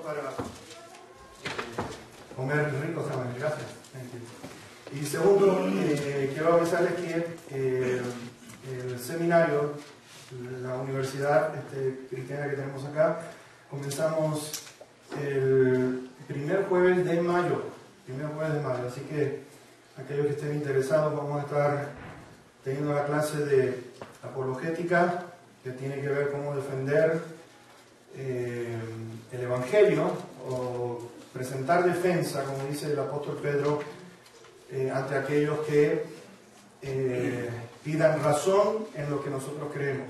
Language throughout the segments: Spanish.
para comer ricos también. Gracias. Y segundo, quiero avisarles que el seminario, la universidad cristiana que tenemos acá, comenzamos el primer jueves de mayo. Así que aquellos que estén interesados, vamos a estar teniendo la clase de apologética, que tiene que ver cómo defender el Evangelio, o presentar defensa, como dice el apóstol Pedro, ante aquellos que pidan razón en lo que nosotros creemos.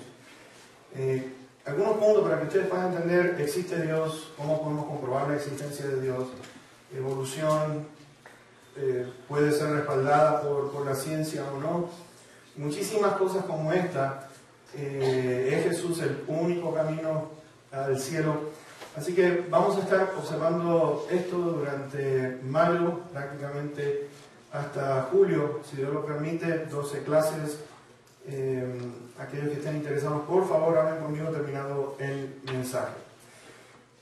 Algunos puntos para que ustedes puedan entender: ¿existe Dios? ¿Cómo podemos comprobar la existencia de Dios? Evolución, puede ser respaldada por la ciencia o no. Muchísimas cosas como esta. ¿Es Jesús el único camino al cielo? Así que vamos a estar observando esto durante mayo, prácticamente hasta julio, si Dios lo permite, 12 clases. Aquellos que estén interesados, por favor, hablen conmigo terminado el mensaje.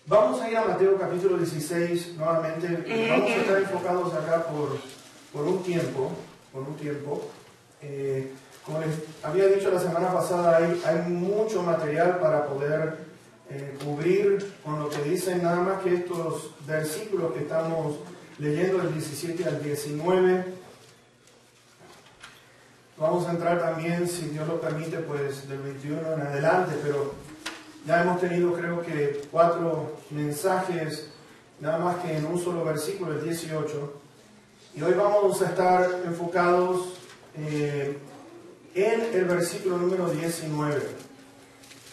Vamos a ir a Mateo capítulo 16 nuevamente. Vamos a estar enfocados acá por un tiempo. Como les había dicho la semana pasada, hay mucho material para poder cubrir con lo que dicen nada más que estos versículos que estamos leyendo, del 17 al 19. Vamos a entrar también, si Dios lo permite, pues del 21 en adelante, pero ya hemos tenido, creo que 4 mensajes nada más que en un solo versículo, el 18, y hoy vamos a estar enfocados en el versículo número 19.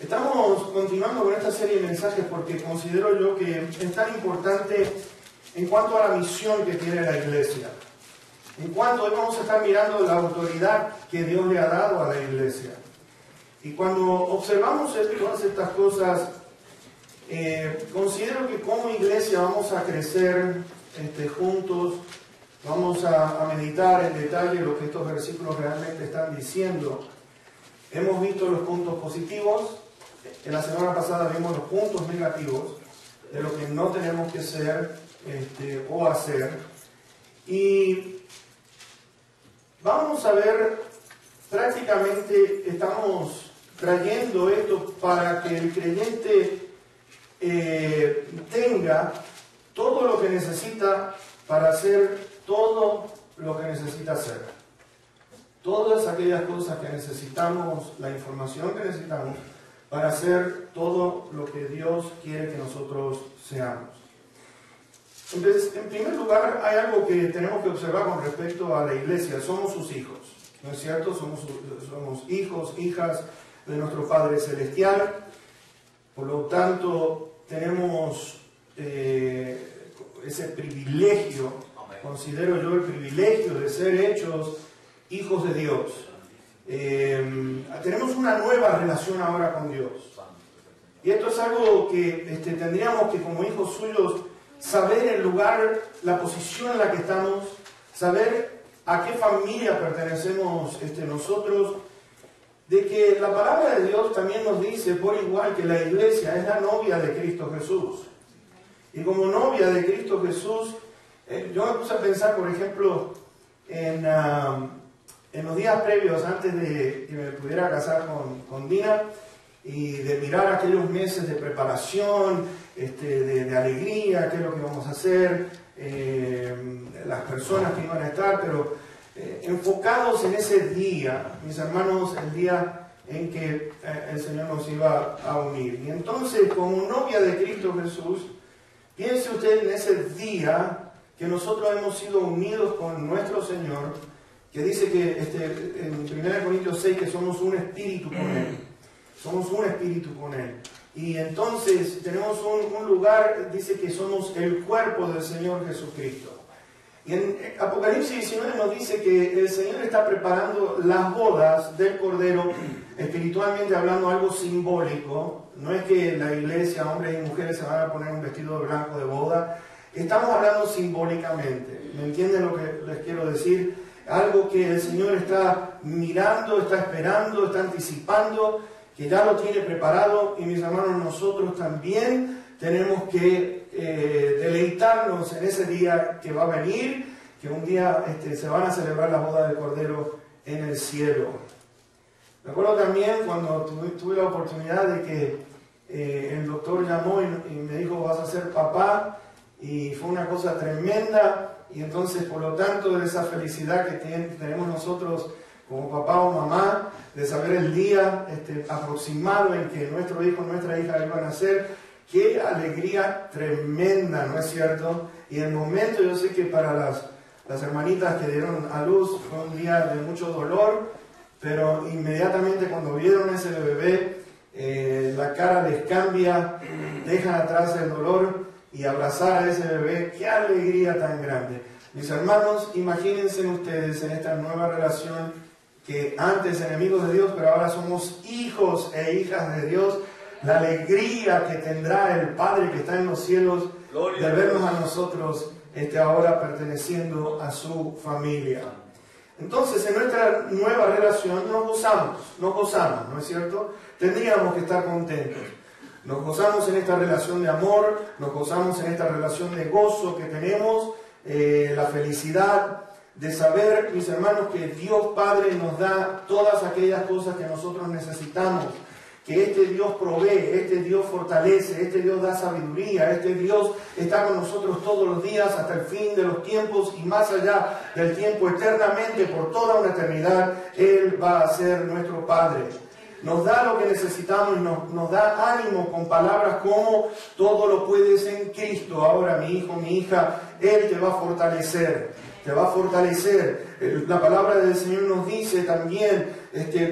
Estamos continuando con esta serie de mensajes porque considero yo que es tan importante en cuanto a la misión que tiene la iglesia. En cuanto hoy vamos a estar mirando la autoridad que Dios le ha dado a la iglesia. Y cuando observamos todas estas cosas, considero que como iglesia vamos a crecer juntos, vamos a meditar en detalle lo que estos versículos realmente están diciendo. Hemos visto los puntos positivos. En la semana pasada vimos los puntos negativos de lo que no tenemos que ser o hacer. Y vamos a ver, prácticamente estamos trayendo esto para que el creyente tenga todo lo que necesita para hacer todo lo que necesita hacer. Todas aquellas cosas que necesitamos, la información que necesitamos para hacer todo lo que Dios quiere que nosotros seamos. Entonces, en primer lugar, hay algo que tenemos que observar con respecto a la iglesia. Somos sus hijos, ¿no es cierto? Somos hijos, hijas de nuestro Padre Celestial. Por lo tanto, tenemos ese privilegio, considero yo el privilegio de ser hechos hijos de Dios. Tenemos una nueva relación ahora con Dios. Y esto es algo que tendríamos que, como hijos suyos, saber el lugar, la posición en la que estamos, saber a qué familia pertenecemos nosotros, de que la palabra de Dios también nos dice por igual que la iglesia es la novia de Cristo Jesús. Y como novia de Cristo Jesús, yo me puse a pensar, por ejemplo, en los días previos, antes de que me pudiera casar con Dina, y de mirar aquellos meses de preparación, de alegría, qué es lo que vamos a hacer, las personas que iban a estar, pero enfocados en ese día, mis hermanos, el día en que el Señor nos iba a unir. Y entonces, como novia de Cristo Jesús, piense usted en ese día que nosotros hemos sido unidos con nuestro Señor, que dice que en 1 Corintios 6 que somos un espíritu con Él. Somos un espíritu con Él. Y entonces tenemos un lugar, dice que somos el cuerpo del Señor Jesucristo. Y en Apocalipsis 19 nos dice que el Señor está preparando las bodas del Cordero, espiritualmente hablando, algo simbólico. No es que la iglesia, hombres y mujeres, se van a poner un vestido blanco de boda. Estamos hablando simbólicamente. ¿Me entienden lo que les quiero decir? Algo que el Señor está mirando, está esperando, está anticipando, que ya lo tiene preparado. Y mis hermanos, nosotros también tenemos que deleitarnos en ese día que va a venir, que un día se van a celebrar la boda del Cordero en el cielo. Me acuerdo también cuando tuve la oportunidad de que el doctor llamó y me dijo, vas a ser papá, y fue una cosa tremenda, y entonces por lo tanto de esa felicidad que tenemos nosotros como papá o mamá, de saber el día aproximado en que nuestro hijo, nuestra hija iban a nacer, qué alegría tremenda, ¿no es cierto? Y el momento, yo sé que para las hermanitas que dieron a luz fue un día de mucho dolor, pero inmediatamente cuando vieron ese bebé, la cara les cambia, dejan atrás el dolor y abrazar a ese bebé, qué alegría tan grande. Mis hermanos, imagínense ustedes en esta nueva relación que antes enemigos de Dios, pero ahora somos hijos e hijas de Dios, la alegría que tendrá el Padre que está en los cielos de vernos a nosotros ahora perteneciendo a su familia. Entonces, en nuestra nueva relación nos gozamos, ¿no es cierto? Tendríamos que estar contentos. Nos gozamos en esta relación de amor, nos gozamos en esta relación de gozo que tenemos, la felicidad de saber, mis hermanos, que Dios Padre nos da todas aquellas cosas que nosotros necesitamos, que este Dios provee, este Dios fortalece, este Dios da sabiduría, este Dios está con nosotros todos los días hasta el fin de los tiempos y más allá del tiempo, eternamente, por toda una eternidad, Él va a ser nuestro Padre. Nos da lo que necesitamos y nos da ánimo con palabras como todo lo puedes en Cristo. Ahora, mi hijo, mi hija, Él te va a fortalecer. Te va a fortalecer. La palabra del Señor nos dice también,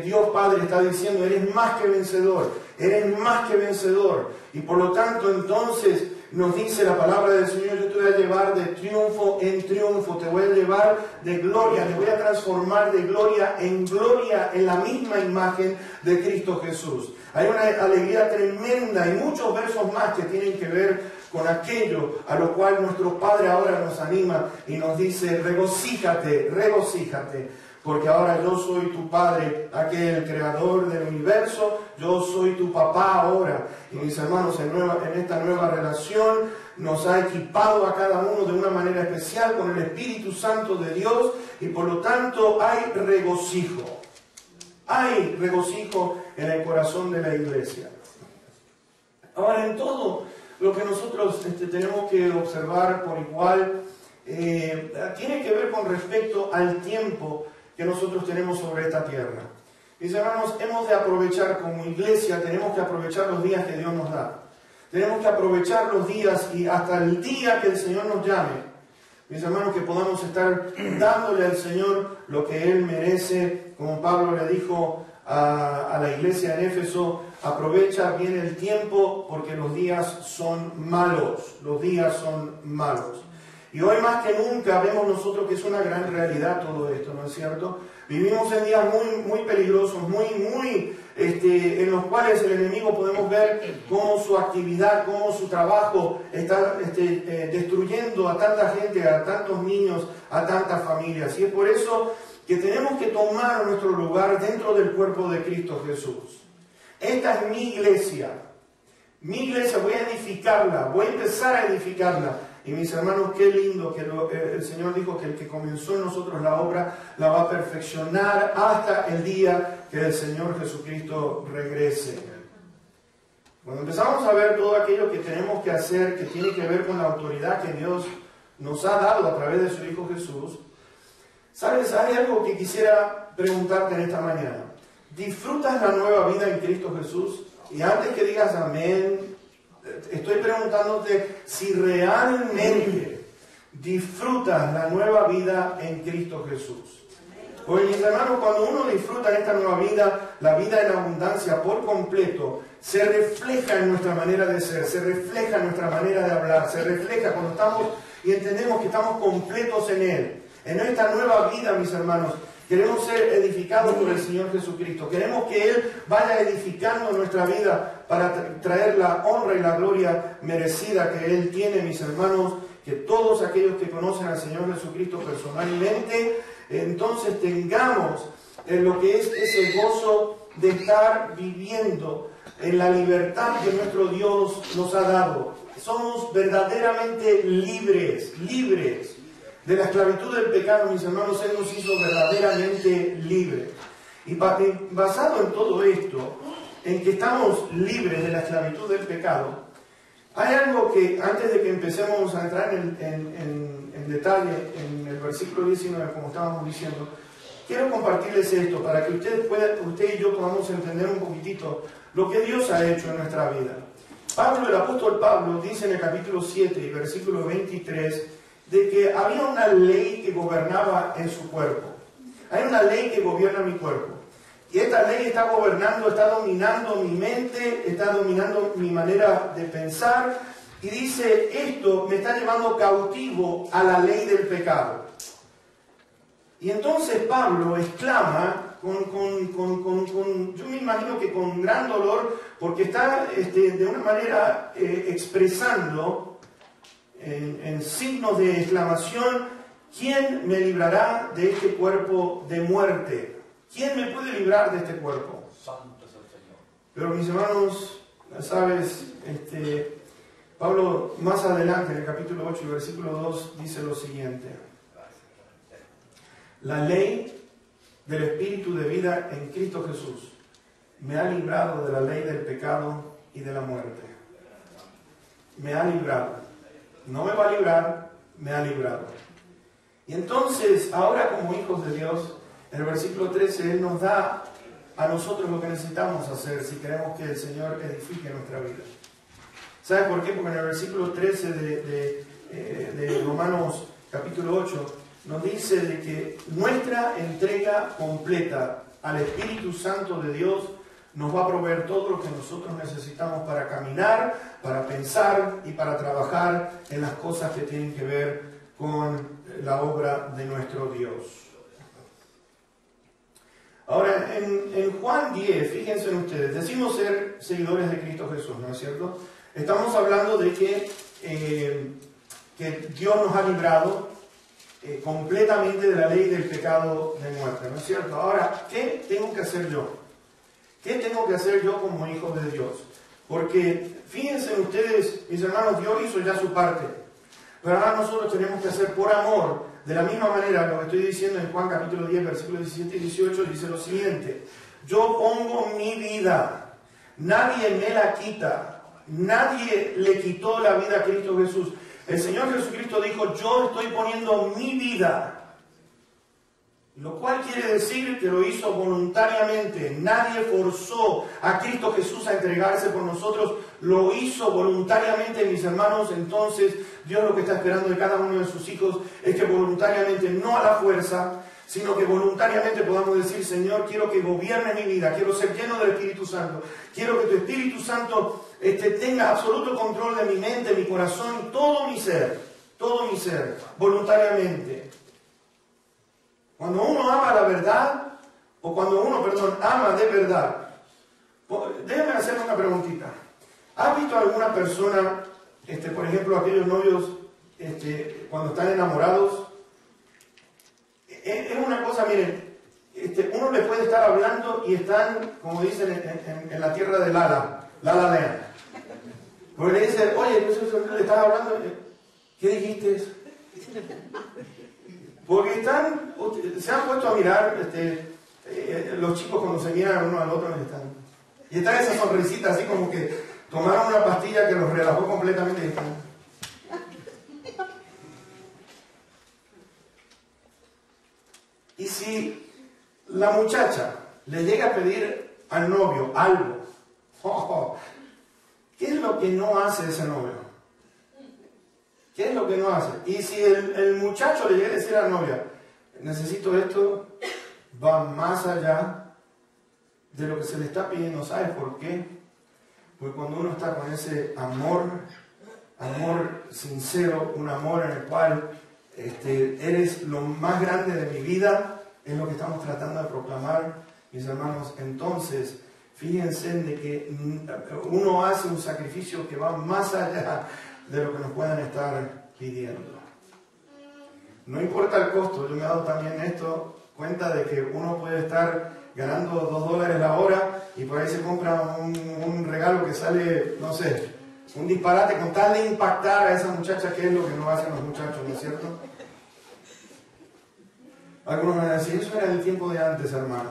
Dios Padre está diciendo, eres más que vencedor, eres más que vencedor. Y por lo tanto, entonces, nos dice la palabra del Señor, yo te voy a llevar de triunfo en triunfo, te voy a llevar de gloria, te voy a transformar de gloria en la misma imagen de Cristo Jesús. Hay una alegría tremenda y muchos versos más que tienen que ver con aquello a lo cual nuestro Padre ahora nos anima y nos dice, regocíjate, regocíjate, porque ahora yo soy tu Padre, aquel creador del universo, yo soy tu papá ahora. Y mis hermanos, en esta nueva relación nos ha equipado a cada uno de una manera especial con el Espíritu Santo de Dios y por lo tanto hay regocijo. Hay regocijo en el corazón de la iglesia. Ahora, en todo lo que nosotros tenemos que observar por igual tiene que ver con respecto al tiempo que nosotros tenemos sobre esta tierra. Mis hermanos, hemos de aprovechar como iglesia, tenemos que aprovechar los días que Dios nos da. Tenemos que aprovechar los días y hasta el día que el Señor nos llame. Mis hermanos, que podamos estar dándole al Señor lo que Él merece, como Pablo le dijo a la iglesia en Éfeso, aprovecha bien el tiempo porque los días son malos, los días son malos. Y hoy más que nunca vemos nosotros que es una gran realidad todo esto, ¿no es cierto? Vivimos en días muy peligrosos, en los cuales el enemigo podemos ver cómo su actividad, cómo su trabajo está destruyendo a tanta gente, a tantos niños, a tantas familias. Y es por eso que tenemos que tomar nuestro lugar dentro del cuerpo de Cristo Jesús. Esta es mi iglesia, voy a edificarla, voy a empezar a edificarla. Y mis hermanos, qué lindo que el Señor dijo que el que comenzó en nosotros la obra la va a perfeccionar hasta el día que el Señor Jesucristo regrese. Cuando empezamos a ver todo aquello que tenemos que hacer, que tiene que ver con la autoridad que Dios nos ha dado a través de su Hijo Jesús, ¿sabes? Hay algo que quisiera preguntarte en esta mañana. ¿Disfrutas la nueva vida en Cristo Jesús? Y antes que digas amén, estoy preguntándote si realmente disfrutas la nueva vida en Cristo Jesús. Pues mis hermanos, cuando uno disfruta esta nueva vida, la vida en abundancia por completo, se refleja en nuestra manera de ser, se refleja en nuestra manera de hablar, se refleja cuando estamos y entendemos que estamos completos en Él. En esta nueva vida, mis hermanos, queremos ser edificados por el Señor Jesucristo. Queremos que Él vaya edificando nuestra vida para traer la honra y la gloria merecida que Él tiene, mis hermanos. Que todos aquellos que conocen al Señor Jesucristo personalmente, entonces tengamos lo que es ese gozo de estar viviendo en la libertad que nuestro Dios nos ha dado. somos verdaderamente libres, libres de la esclavitud del pecado, mis hermanos. Él nos hizo verdaderamente libres. Y basado en todo esto, en que estamos libres de la esclavitud del pecado, hay algo que, antes de que empecemos a entrar en detalle en el versículo 19, como estábamos diciendo, quiero compartirles esto para que usted y yo podamos entender un poquitito lo que Dios ha hecho en nuestra vida. Pablo, el apóstol Pablo, dice en el capítulo 7 y versículo 23, de que había una ley que gobernaba en su cuerpo. Hay una ley que gobierna mi cuerpo. Y esta ley está gobernando, está dominando mi mente, está dominando mi manera de pensar. Y dice, esto me está llevando cautivo a la ley del pecado. Y entonces Pablo exclama, yo me imagino que con gran dolor, porque está de una manera expresando en signos de exclamación: ¿quién me librará de este cuerpo de muerte? ¿Quién me puede librar de este cuerpo? Santo es el Señor. Pero mis hermanos, sabes, Pablo más adelante en el capítulo 8 y versículo 2 dice lo siguiente: la ley del Espíritu de vida en Cristo Jesús me ha librado de la ley del pecado y de la muerte. Me ha librado. No me va a librar, me ha librado. Y entonces, ahora como hijos de Dios, en el versículo 13, Él nos da a nosotros lo que necesitamos hacer si queremos que el Señor edifique nuestra vida. ¿Sabe por qué? Porque en el versículo 13 de Romanos capítulo 8 nos dice de que nuestra entrega completa al Espíritu Santo de Dios nos va a proveer todo lo que nosotros necesitamos para caminar, para pensar y para trabajar en las cosas que tienen que ver con la obra de nuestro Dios. Ahora, en Juan 10, fíjense en ustedes, decimos ser seguidores de Cristo Jesús, ¿no es cierto? Estamos hablando de que Dios nos ha librado completamente de la ley del pecado de muerte, ¿no es cierto? Ahora, ¿qué tengo que hacer yo? ¿Qué tengo que hacer yo como hijo de Dios? Porque fíjense ustedes, mis hermanos, Dios hizo ya su parte, pero ahora nosotros tenemos que hacer por amor. De la misma manera, lo que estoy diciendo en Juan capítulo 10, versículos 17 y 18, dice lo siguiente: yo pongo mi vida, nadie me la quita, nadie le quitó la vida a Cristo Jesús. El Señor Jesucristo dijo: yo estoy poniendo mi vida, lo cual quiere decir que lo hizo voluntariamente. Nadie forzó a Cristo Jesús a entregarse por nosotros, lo hizo voluntariamente, mis hermanos. Entonces Dios lo que está esperando de cada uno de sus hijos es que voluntariamente, no a la fuerza, sino que voluntariamente podamos decir: Señor, quiero que gobierne mi vida, quiero ser lleno del Espíritu Santo, quiero que tu Espíritu Santo tenga absoluto control de mi mente, mi corazón y todo mi ser, voluntariamente. Cuando uno ama la verdad, o cuando uno, ama de verdad, déjenme hacerle una preguntita. ¿Has visto a alguna persona, por ejemplo, aquellos novios, cuando están enamorados? Es una cosa, miren, uno les puede estar hablando y están, como dicen en la tierra de la Land. Porque le dice: oye, le estás hablando, ¿qué dijiste? Porque se han puesto a mirar los chicos cuando se miran uno al otro y están esa sonrisita así como que tomaron una pastilla que los relajó completamente y están. Y si la muchacha le llega a pedir al novio algo, ¿qué es lo que no hace ese novio? ¿Qué es lo que no hace? Y si el muchacho le llega a decir a la novia: necesito esto, va más allá de lo que se le está pidiendo. ¿Sabes por qué? Porque cuando uno está con ese amor sincero, un amor en el cual eres lo más grande de mi vida, es lo que estamos tratando de proclamar, mis hermanos. Entonces, fíjense de que uno hace un sacrificio que va más allá de lo que nos puedan estar pidiendo. No importa el costo. Yo me he dado también cuenta de que uno puede estar ganando $2 la hora y por ahí se compra un regalo que sale, no sé, Un disparate con tal de impactar a esa muchacha, que es lo que no hacen los muchachos, ¿no es cierto? Algunos van a decir, eso era el tiempo de antes, hermano.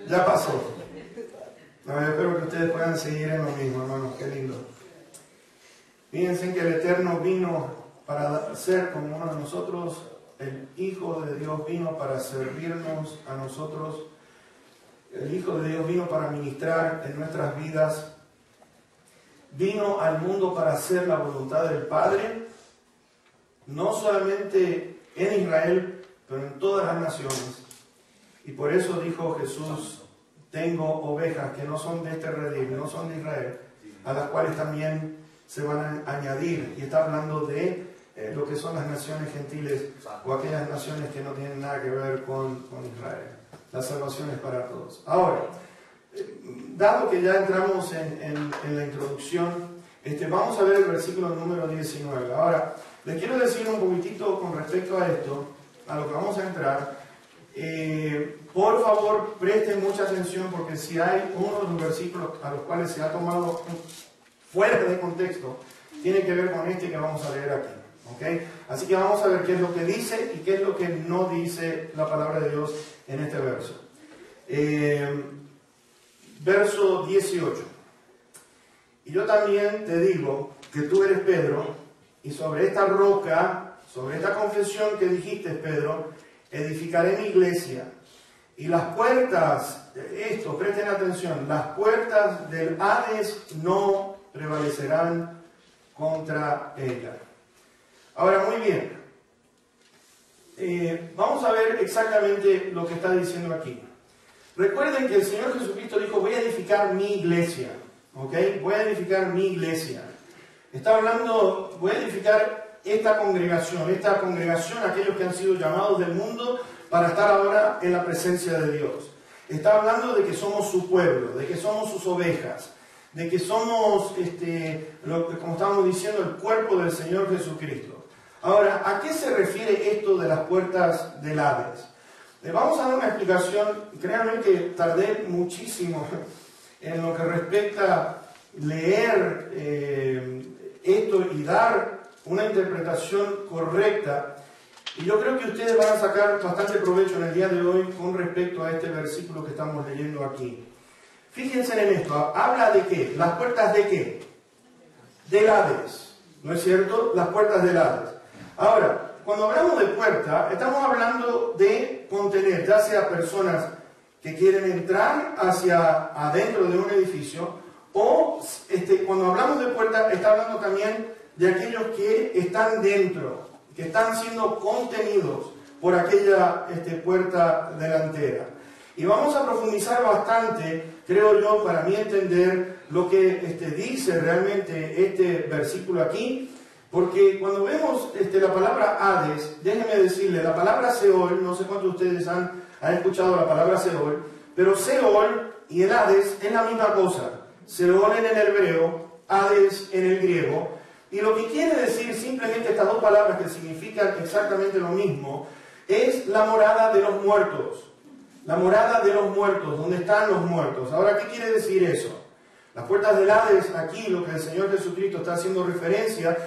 Ya pasó. No, yo espero que ustedes puedan seguir en lo mismo, hermanos, qué lindo. Fíjense que el Eterno vino para ser como uno de nosotros, el Hijo de Dios vino para servirnos a nosotros. El Hijo de Dios vino para ministrar en nuestras vidas. Vino al mundo para hacer la voluntad del Padre, no solamente en Israel, pero en todas las naciones. Y por eso dijo Jesús, tengo ovejas que no son de este redil, no son de Israel, a las cuales también se van a añadir. Y está hablando de lo que son las naciones gentiles o aquellas naciones que no tienen nada que ver con Israel. La salvación es para todos. Ahora, dado que ya entramos en la introducción, vamos a ver el versículo número 19. Ahora, les quiero decir un poquitito con respecto a esto, a lo que vamos a entrar. Por favor, presten mucha atención, porque si hay uno de los versículos a los cuales se ha tomado fuera de contexto, tiene que ver con este que vamos a leer aquí. ¿Okay? Así que vamos a ver qué es lo que dice y qué es lo que no dice la palabra de Dios en este verso. Verso 18. Y yo también te digo que tú eres Pedro, y sobre esta roca, sobre esta confesión que dijiste, Pedro, edificaré mi iglesia. Y las puertas, presten atención, las puertas del Hades no prevalecerán contra ella. Ahora, muy bien, vamos a ver exactamente lo que está diciendo aquí. Recuerden que el Señor Jesucristo dijo, voy a edificar mi iglesia, ¿ok? Voy a edificar mi iglesia. Está hablando, voy a edificar esta congregación, aquellos que han sido llamados del mundo para estar ahora en la presencia de Dios. Está hablando de que somos su pueblo, de que somos sus ovejas, de que somos, como estábamos diciendo, el cuerpo del Señor Jesucristo. Ahora, ¿a qué se refiere esto de las puertas del Hades? Vamos a dar una explicación. Créanme que tardé muchísimo en lo que respecta a leer esto y dar una interpretación correcta. Y yo creo que ustedes van a sacar bastante provecho en el día de hoy con respecto a este versículo que estamos leyendo aquí. Fíjense en esto. ¿Habla de qué? ¿Las puertas de qué? Del Hades. ¿No es cierto? Las puertas del Hades. Ahora, cuando hablamos de puerta, estamos hablando de contener, ya sea personas que quieren entrar hacia adentro de un edificio, o cuando hablamos de puerta, está hablando también de aquellos que están dentro, que están siendo contenidos por aquella puerta delantera. Y vamos a profundizar bastante, creo yo, para mí entender lo que dice realmente este versículo aquí. Porque cuando vemos la palabra Hades, déjenme decirle, la palabra Seol, no sé cuántos de ustedes han escuchado la palabra Seol, pero Seol y el Hades es la misma cosa. Seol en el hebreo, Hades en el griego. Y lo que quiere decir simplemente estas dos palabras que significan exactamente lo mismo, es la morada de los muertos. La morada de los muertos, donde están los muertos. Ahora, ¿qué quiere decir eso? Las puertas del Hades, aquí lo que el Señor Jesucristo está haciendo referencia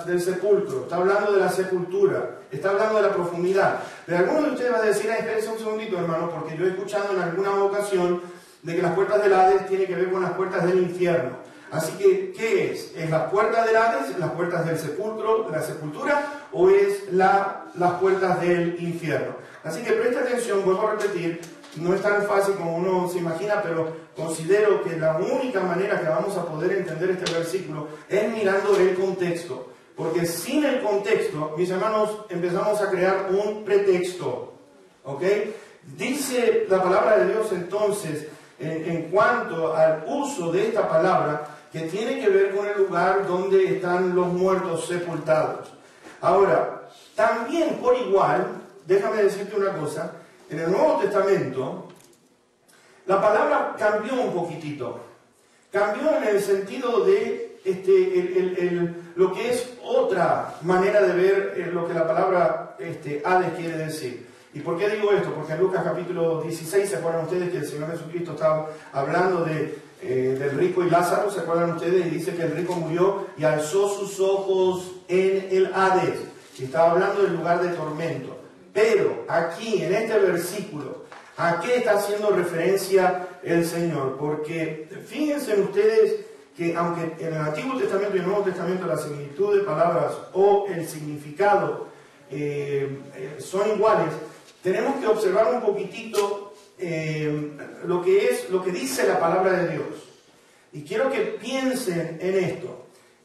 del sepulcro, está hablando de la sepultura, está hablando de la profundidad. Pero algunos de ustedes van a decir, espérense un segundito, hermano, porque yo he escuchado en alguna ocasión de que las puertas del Hades tienen que ver con las puertas del infierno. Así que, ¿qué es? ¿Es las puertas del Hades, las puertas del sepulcro, de la sepultura, o es las puertas del infierno? Así que presta atención, vuelvo a repetir, no es tan fácil como uno se imagina, pero considero que la única manera que vamos a poder entender este versículo es mirando el contexto. Porque sin el contexto, mis hermanos, empezamos a crear un pretexto. ¿Ok? Dice la palabra de Dios entonces, en cuanto al uso de esta palabra, que tiene que ver con el lugar donde están los muertos sepultados. Ahora, también por igual, déjame decirte una cosa, en el Nuevo Testamento, la palabra cambió un poquitito. Cambió en el sentido de lo que es otra manera de ver lo que la palabra Hades quiere decir. ¿Y por qué digo esto? Porque en Lucas capítulo 16, ¿se acuerdan ustedes que el Señor Jesucristo estaba hablando de del rico y Lázaro, ¿se acuerdan ustedes? Y dice que el rico murió y alzó sus ojos en el Hades. Y estaba hablando del lugar de tormento. Pero aquí, en este versículo, ¿a qué está haciendo referencia el Señor? Porque fíjense ustedes que aunque en el Antiguo Testamento y el Nuevo Testamento la similitud de palabras o el significado son iguales, tenemos que observar un poquitito lo que dice la palabra de Dios. Y quiero que piensen en esto.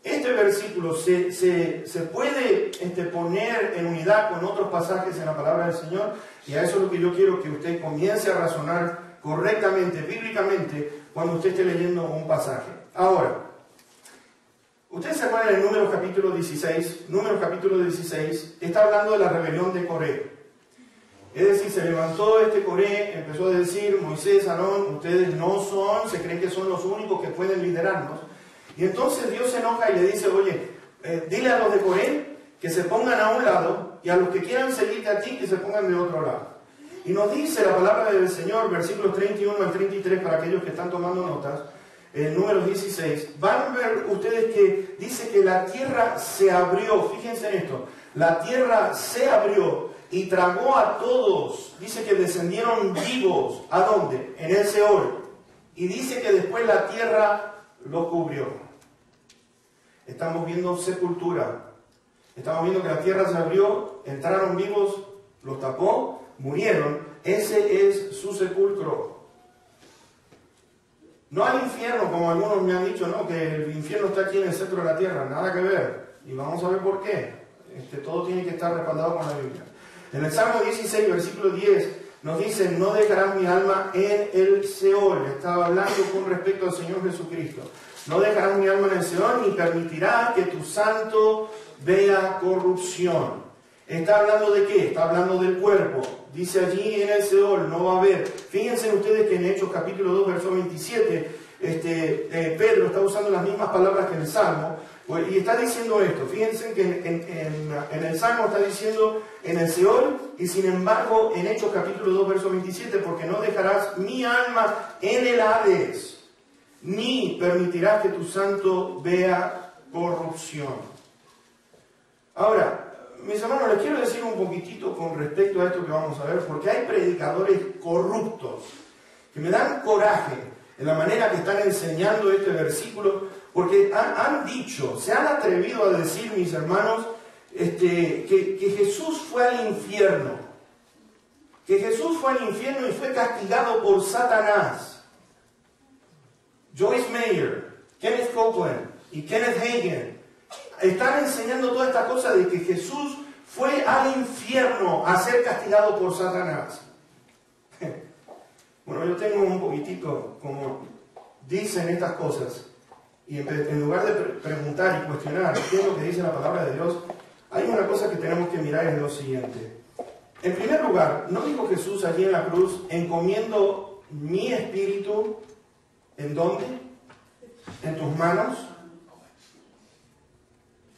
Este versículo se puede poner en unidad con otros pasajes en la palabra del Señor, y a eso es lo que yo quiero que usted comience a razonar correctamente, bíblicamente, cuando usted esté leyendo un pasaje. Ahora, ustedes se acuerdan en Números capítulo 16, Números capítulo 16, está hablando de la rebelión de Coré. Es decir, se levantó Coré, empezó a decir, Moisés, Aarón, ustedes no son, se creen que son los únicos que pueden liderarnos. Y entonces Dios se enoja y le dice, oye, dile a los de Coré que se pongan a un lado y a los que quieran seguirte a ti que se pongan de otro lado. Y nos dice la palabra del Señor, versículos 31 al 33, para aquellos que están tomando notas, en Números 16, van a ver ustedes que dice que la tierra se abrió, fíjense en esto, la tierra se abrió y tragó a todos, dice que descendieron vivos, ¿a dónde? En el Seol, y dice que después la tierra los cubrió. Estamos viendo sepultura, estamos viendo que la tierra se abrió, entraron vivos, los tapó, murieron, ese es su sepulcro. No hay infierno, como algunos me han dicho, no, que el infierno está aquí en el centro de la tierra, nada que ver. Y vamos a ver por qué. Todo tiene que estar respaldado con la Biblia. En el Salmo 16, versículo 10, nos dice, no dejarás mi alma en el Seol. Estaba hablando con respecto al Señor Jesucristo. No dejarás mi alma en el Seol, ni permitirás que tu santo vea corrupción. ¿Está hablando de qué? Está hablando del cuerpo. Dice allí en el Seol, no va a haber. Fíjense ustedes que en Hechos capítulo 2, verso 27, Pedro está usando las mismas palabras que en el Salmo, y está diciendo esto. Fíjense que en el Salmo está diciendo en el Seol, y sin embargo en Hechos capítulo 2, verso 27, porque no dejarás mi alma en el Hades, ni permitirás que tu santo vea corrupción. Ahora, mis hermanos, les quiero decir un poquitito con respecto a esto que vamos a ver, porque hay predicadores corruptos que me dan coraje en la manera que están enseñando este versículo, porque han dicho, se han atrevido a decir, mis hermanos, que Jesús fue al infierno, que Jesús fue al infierno y fue castigado por Satanás. Joyce Meyer, Kenneth Copeland y Kenneth Hagin están enseñando toda esta cosa de que Jesús fue al infierno a ser castigado por Satanás. Bueno, yo tengo un poquitito, como dicen estas cosas, y en lugar de preguntar y cuestionar qué es lo que dice la palabra de Dios, hay una cosa que tenemos que mirar, es lo siguiente. En primer lugar, ¿no dijo Jesús allí en la cruz, encomiendo mi espíritu, ¿en dónde? En tus manos.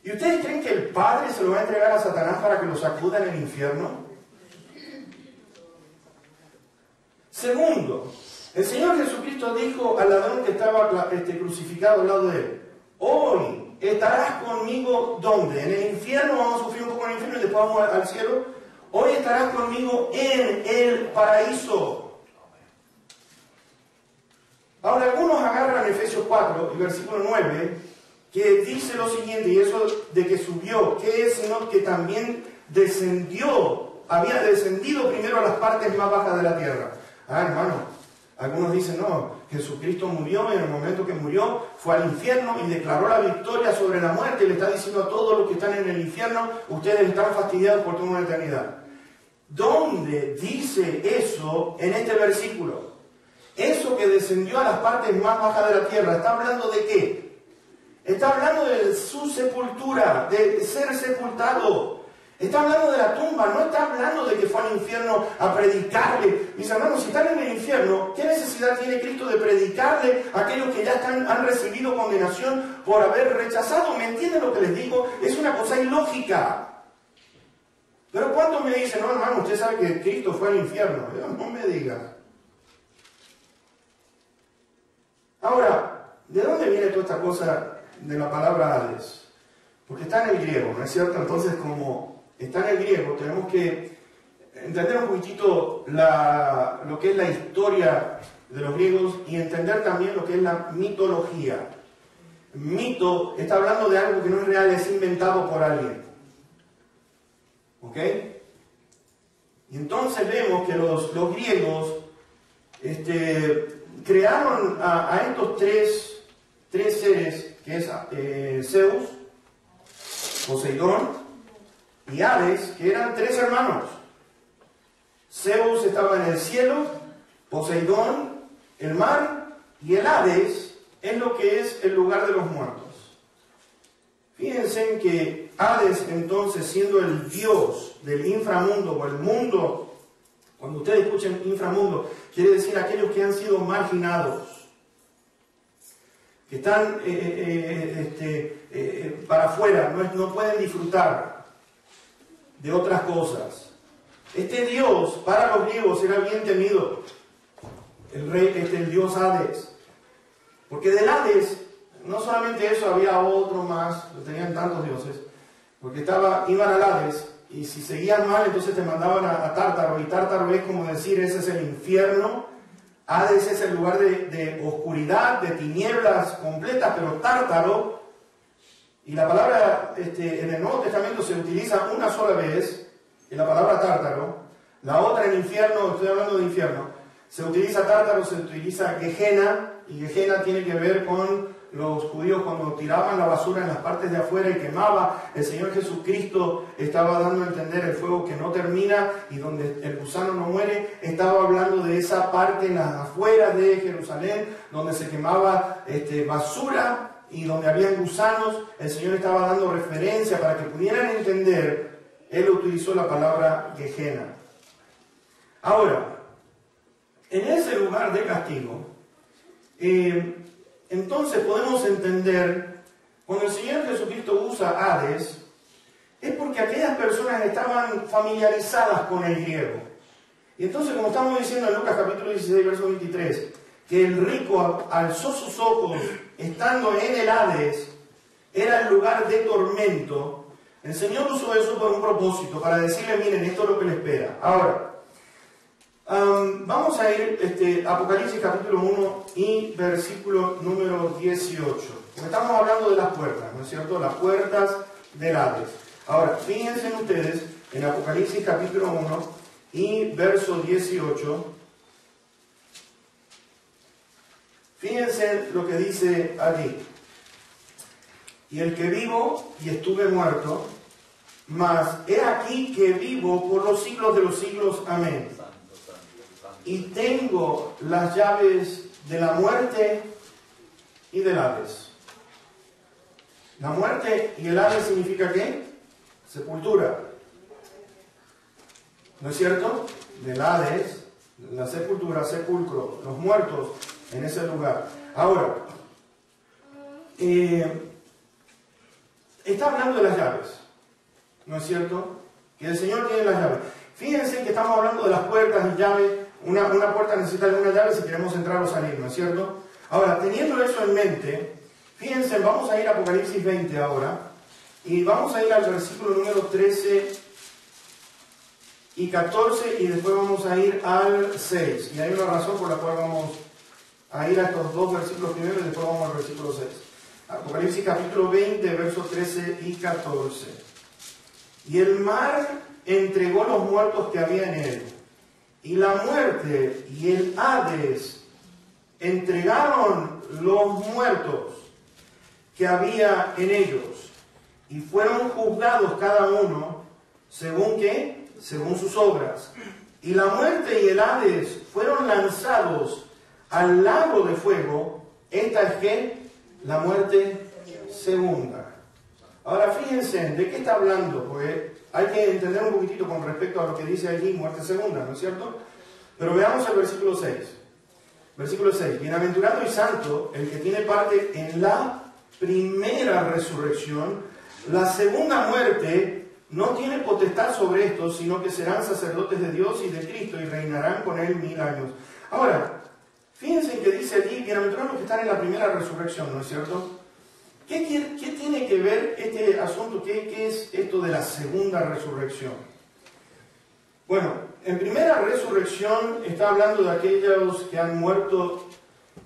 ¿Y ustedes creen que el Padre se lo va a entregar a Satanás para que lo sacuda en el infierno? Segundo, el Señor Jesucristo dijo al ladrón que estaba crucificado al lado de él, hoy estarás conmigo, ¿dónde? En el infierno, vamos a sufrir un poco en el infierno y después vamos al cielo. Hoy estarás conmigo en el paraíso. Ahora, algunos agarran Efesios 4 y versículo 9, que dice lo siguiente, y eso de que subió, ¿qué es sino que también descendió? Había descendido primero a las partes más bajas de la tierra. Hermano, algunos dicen, no, Jesucristo murió, y en el momento que murió fue al infierno y declaró la victoria sobre la muerte, y le está diciendo a todos los que están en el infierno, ustedes están fastidiados por toda una eternidad. ¿Dónde dice eso en este versículo? Eso que descendió a las partes más bajas de la tierra, ¿está hablando de qué? Está hablando de su sepultura, de ser sepultado. Está hablando de la tumba, no está hablando de que fue al infierno a predicarle. Mis hermanos, si están en el infierno, ¿qué necesidad tiene Cristo de predicarle a aquellos que ya han recibido condenación por haber rechazado? ¿Me entienden lo que les digo? Es una cosa ilógica. Pero ¿cuántos me dicen, no hermano, usted sabe que Cristo fue al infierno? No me digas. Ahora, ¿de dónde viene toda esta cosa de la palabra Hades? Porque está en el griego, ¿no es cierto? Entonces, como está en el griego, tenemos que entender un poquitito lo que es la historia de los griegos y entender también lo que es la mitología. Mito está hablando de algo que no es real, es inventado por alguien. ¿Ok? Y entonces vemos que los griegos crearon a estos tres seres, que es Zeus, Poseidón y Hades, que eran tres hermanos. Zeus estaba en el cielo, Poseidón, el mar, y el Hades es lo que es el lugar de los muertos. Fíjense en que Hades, entonces, siendo el dios del inframundo o el mundo, cuando ustedes escuchen inframundo, quiere decir aquellos que han sido marginados, que están para afuera, no pueden disfrutar de otras cosas. Este dios, para los griegos, era bien temido, el dios Hades, porque del Hades, no solamente eso, había otro más, tenían tantos dioses, porque iban al Hades, y si seguían mal, entonces te mandaban a Tártaro, y Tártaro es como decir, ese es el infierno. Hades es el lugar de oscuridad, de tinieblas completas, pero Tártaro, y la palabra en el Nuevo Testamento se utiliza una sola vez, en la palabra Tártaro, la otra en infierno, estoy hablando de infierno, se utiliza Tártaro, se utiliza Gehenna, y Gehenna tiene que ver con los judíos cuando tiraban la basura en las partes de afuera y quemaba. El Señor Jesucristo estaba dando a entender el fuego que no termina y donde el gusano no muere. Estaba hablando de esa parte en las afueras de Jerusalén donde se quemaba basura y donde había gusanos. El Señor estaba dando referencia para que pudieran entender. Él utilizó la palabra Gehenna. Ahora, en ese lugar de castigo, entonces podemos entender, cuando el Señor Jesucristo usa Hades, es porque aquellas personas estaban familiarizadas con el griego. Y entonces, como estamos diciendo en Lucas capítulo 16, verso 23, que el rico alzó sus ojos estando en el Hades, era el lugar de tormento. El Señor usó eso por un propósito, para decirle, miren, esto es lo que le espera. Ahora, vamos a ir a Apocalipsis capítulo 1 y versículo número 18. Porque estamos hablando de las puertas, ¿no es cierto? Las puertas del Hades. Ahora, fíjense ustedes en Apocalipsis capítulo 1 y verso 18. Fíjense lo que dice allí. Y el que vivo y estuve muerto, mas he aquí que vivo por los siglos de los siglos. Amén. Y tengo las llaves de la muerte y del Hades. La muerte y el Hades significa ¿qué? Sepultura. ¿No es cierto? Del Hades, la sepultura, sepulcro, los muertos en ese lugar. Ahora, está hablando de las llaves. ¿No es cierto? Que el Señor tiene las llaves. Fíjense que estamos hablando de las puertas y llaves. Una puerta necesita una llave si queremos entrar o salir, ¿no es cierto? Ahora, teniendo eso en mente, fíjense, vamos a ir a Apocalipsis 20 ahora, y vamos a ir al versículo número 13 y 14, y después vamos a ir al 6. Y hay una razón por la cual vamos a ir a estos dos versículos primero y después vamos al versículo 6. Apocalipsis capítulo 20, versos 13 y 14. Y el mar entregó los muertos que había en él, y la muerte y el Hades entregaron los muertos que había en ellos, y fueron juzgados cada uno según ¿qué? Según sus obras. Y la muerte y el Hades fueron lanzados al lago de fuego. Esta es ¿qué? La muerte segunda. Ahora fíjense, ¿de qué está hablando? Porque hay que entender un poquitito con respecto a lo que dice allí, muerte segunda, ¿no es cierto? Pero veamos el versículo 6. Versículo 6. Bienaventurado y santo el que tiene parte en la primera resurrección. La segunda muerte no tiene potestad sobre estos, sino que serán sacerdotes de Dios y de Cristo y reinarán con él 1000 años. Ahora, fíjense que que dice allí, bienaventurados los que están en la primera resurrección, ¿no es cierto? ¿Qué tiene que ver este asunto? ¿Qué es esto de la segunda resurrección? Bueno, en primera resurrección está hablando de aquellos que han muerto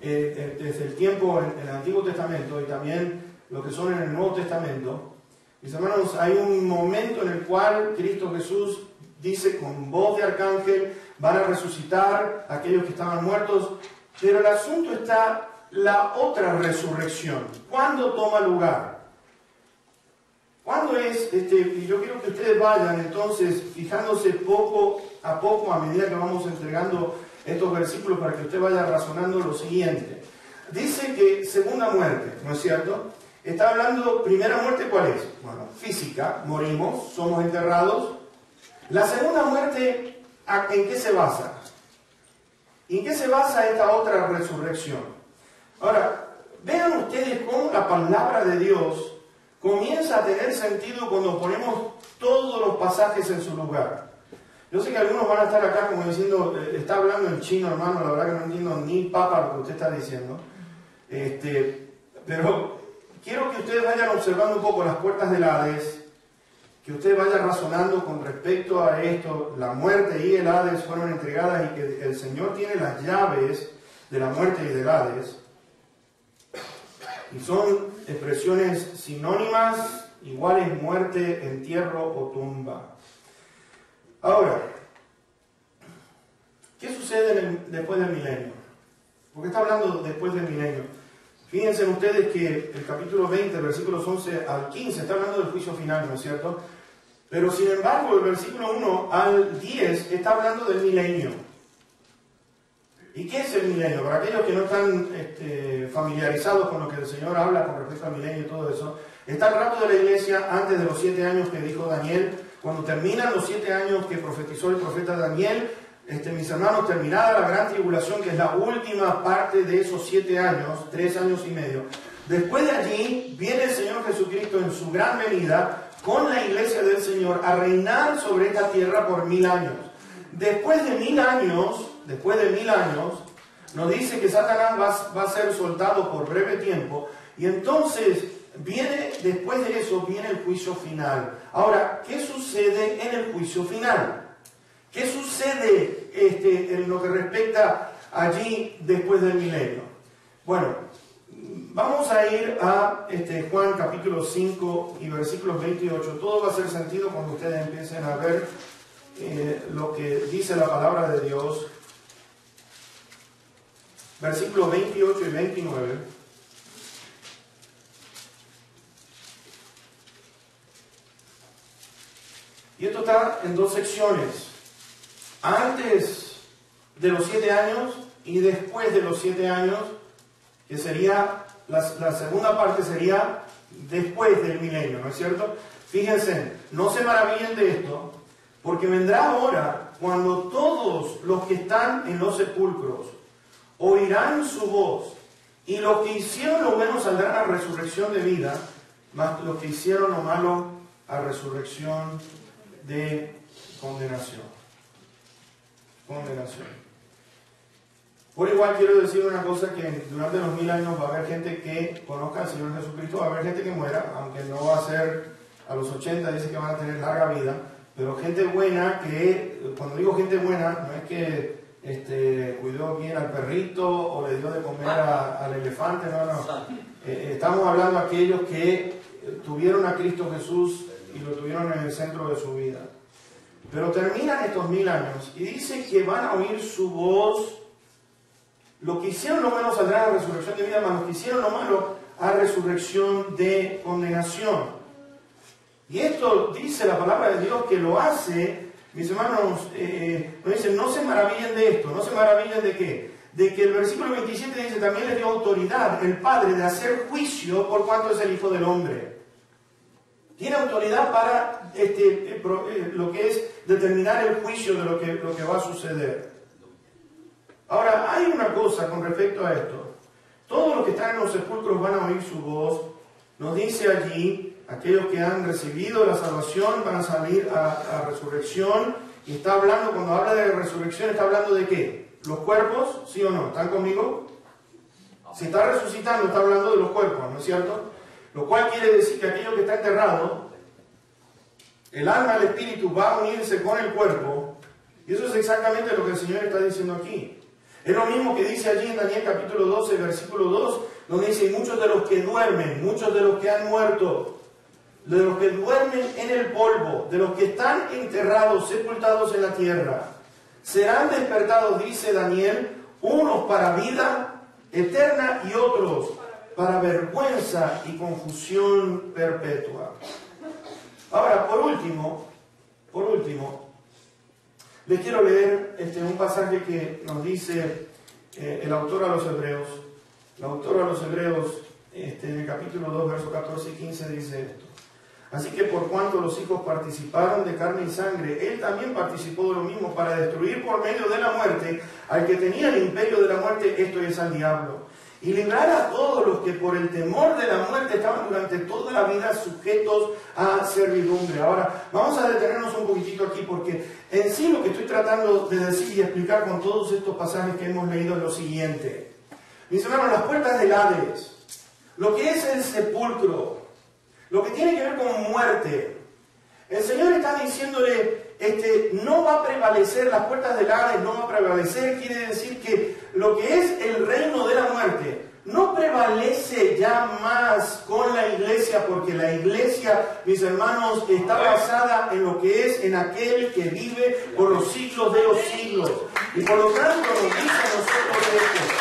desde el tiempo en el Antiguo Testamento y también lo que son en el Nuevo Testamento. Mis hermanos, hay un momento en el cual Cristo Jesús dice con voz de arcángel, van a resucitar aquellos que estaban muertos, pero el asunto está la otra resurrección. ¿Cuándo toma lugar? ¿Cuándo es? Y yo quiero que ustedes vayan entonces fijándose poco a medida que vamos entregando estos versículos para que usted vaya razonando lo siguiente. Dice que segunda muerte, ¿no es cierto? Está hablando, primera muerte, ¿cuál es? Bueno, física, morimos, somos enterrados. La segunda muerte, ¿en qué se basa? ¿En qué se basa esta otra resurrección? Ahora, vean ustedes cómo la palabra de Dios comienza a tener sentido cuando ponemos todos los pasajes en su lugar. Yo sé que algunos van a estar acá como diciendo, está hablando en chino, hermano, la verdad que no entiendo ni papa lo que usted está diciendo. Pero quiero que ustedes vayan observando un poco las puertas del Hades, que usted vaya razonando con respecto a esto. La muerte y el Hades fueron entregadas y que el Señor tiene las llaves de la muerte y del Hades. Y son expresiones sinónimas, iguales: muerte, entierro o tumba. Ahora, ¿qué sucede después del milenio? Porque está hablando después del milenio. Fíjense ustedes que el capítulo 20, versículos 11 al 15, está hablando del juicio final, ¿no es cierto? Pero sin embargo, el versículo 1 al 10 está hablando del milenio. ¿Y qué es el milenio? Para aquellos que no están familiarizados con lo que el Señor habla con respecto al milenio y todo eso, está el rapto de la iglesia antes de los 7 años que dijo Daniel. Cuando terminan los 7 años que profetizó el profeta Daniel, mis hermanos, terminada la gran tribulación, que es la última parte de esos 7 años, 3 años y medio, después de allí viene el Señor Jesucristo en su gran venida con la iglesia del Señor a reinar sobre esta tierra por 1000 años. Después de 1000 años, nos dice que Satanás va a ser soltado por breve tiempo, y entonces después de eso viene el juicio final. Ahora, ¿qué sucede en el juicio final? ¿Qué sucede en lo que respecta allí después del milenio? Bueno, vamos a ir a Juan capítulo 5 y versículos 28. Todo va a hacer sentido cuando ustedes empiecen a ver lo que dice la palabra de Dios. Versículos 28 y 29. Y esto está en 2 secciones. Antes de los 7 años y después de los 7 años, que sería, la segunda parte sería después del milenio, ¿no es cierto? Fíjense, no se maravillen de esto, porque vendrá ahora cuando todos los que están en los sepulcros oirán su voz, y los que hicieron lo bueno saldrán a resurrección de vida, mas los que hicieron lo malo a resurrección de condenación. Por igual quiero decir una cosa, que durante los 1000 años va a haber gente que conozca al Señor Jesucristo, va a haber gente que muera, aunque no va a ser a los 80, dice que van a tener larga vida, pero gente buena que, cuando digo gente buena, no es que cuidó bien al perrito o le dio de comer al elefante, no. Estamos hablando de aquellos que tuvieron a Cristo Jesús y lo tuvieron en el centro de su vida. Pero terminan estos 1000 años y dice que van a oír su voz. Lo que hicieron lo malo saldrá a resurrección de vida, mas los que hicieron lo malo a resurrección de condenación. Y esto dice la palabra de Dios que lo hace, mis hermanos, nos dicen, no se maravillen de esto. ¿No se maravillen de qué? De que el versículo 27 dice, también les dio autoridad el Padre de hacer juicio por cuanto es el Hijo del Hombre. Tiene autoridad para lo que es determinar el juicio de lo que va a suceder. Ahora, hay una cosa con respecto a esto. Todos los que están en los sepulcros van a oír su voz. Nos dice allí, aquellos que han recibido la salvación van a salir a resurrección. Y está hablando, cuando habla de resurrección, está hablando de ¿qué? ¿Los cuerpos? ¿Sí o no? ¿Están conmigo? Si está resucitando, está hablando de los cuerpos, ¿no es cierto? Lo cual quiere decir que aquello que está enterrado, el alma, el espíritu va a unirse con el cuerpo. Y eso es exactamente lo que el Señor está diciendo aquí. Es lo mismo que dice allí en Daniel capítulo 12, versículo 2, donde dice, muchos de los que duermen, muchos de los que han muerto, de los que duermen en el polvo, de los que están enterrados, sepultados en la tierra, serán despertados, dice Daniel, unos para vida eterna y otros para vergüenza y confusión perpetua. Ahora, por último, les quiero leer un pasaje que nos dice el autor a los Hebreos. El autor a los Hebreos, en el capítulo 2, versos 14 y 15, dice esto. Así que por cuanto los hijos participaron de carne y sangre, él también participó de lo mismo para destruir por medio de la muerte al que tenía el imperio de la muerte, esto es al diablo, y librar a todos los que por el temor de la muerte estaban durante toda la vida sujetos a servidumbre. Ahora, vamos a detenernos un poquitito aquí porque en sí lo que estoy tratando de decir y explicar con todos estos pasajes que hemos leído es lo siguiente. Mis hermanos, las puertas del Hades, lo que es el sepulcro, lo que tiene que ver con muerte, el Señor está diciéndole, no va a prevalecer, las puertas del Hades no va a prevalecer, quiere decir que lo que es el reino de la muerte no prevalece ya más con la iglesia, porque la iglesia, mis hermanos, está basada en lo que es en aquel que vive por los siglos de los siglos. Y por lo tanto nos dice a nosotros esto.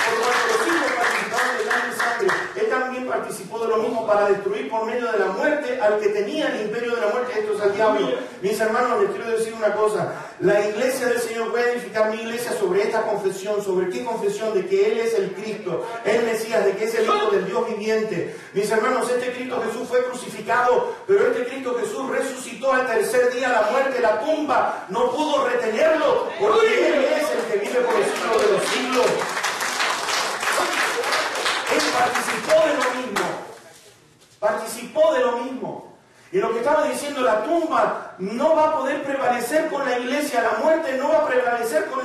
Por cuanto los hijos participaron de carne y sangre, él también participó de lo mismo para destruir por medio de la muerte al que tenía el imperio de la muerte, esto es al diablo. Mis hermanos, les quiero decir una cosa. La iglesia del Señor, voy a edificar mi iglesia sobre esta confesión. ¿Sobre qué confesión? De que Él es el Cristo, el Mesías, de que es el Hijo del Dios viviente. Mis hermanos, este Cristo Jesús fue crucificado, pero este Cristo Jesús resucitó al tercer día. La muerte, la tumba, no pudo retenerlo, porque Él es el que vive por los siglos de los siglos. Él participó de lo mismo. Participó de lo mismo. Y lo que estaba diciendo, la tumba no va a poder prevalecer con la iglesia, la muerte no va a prevalecer con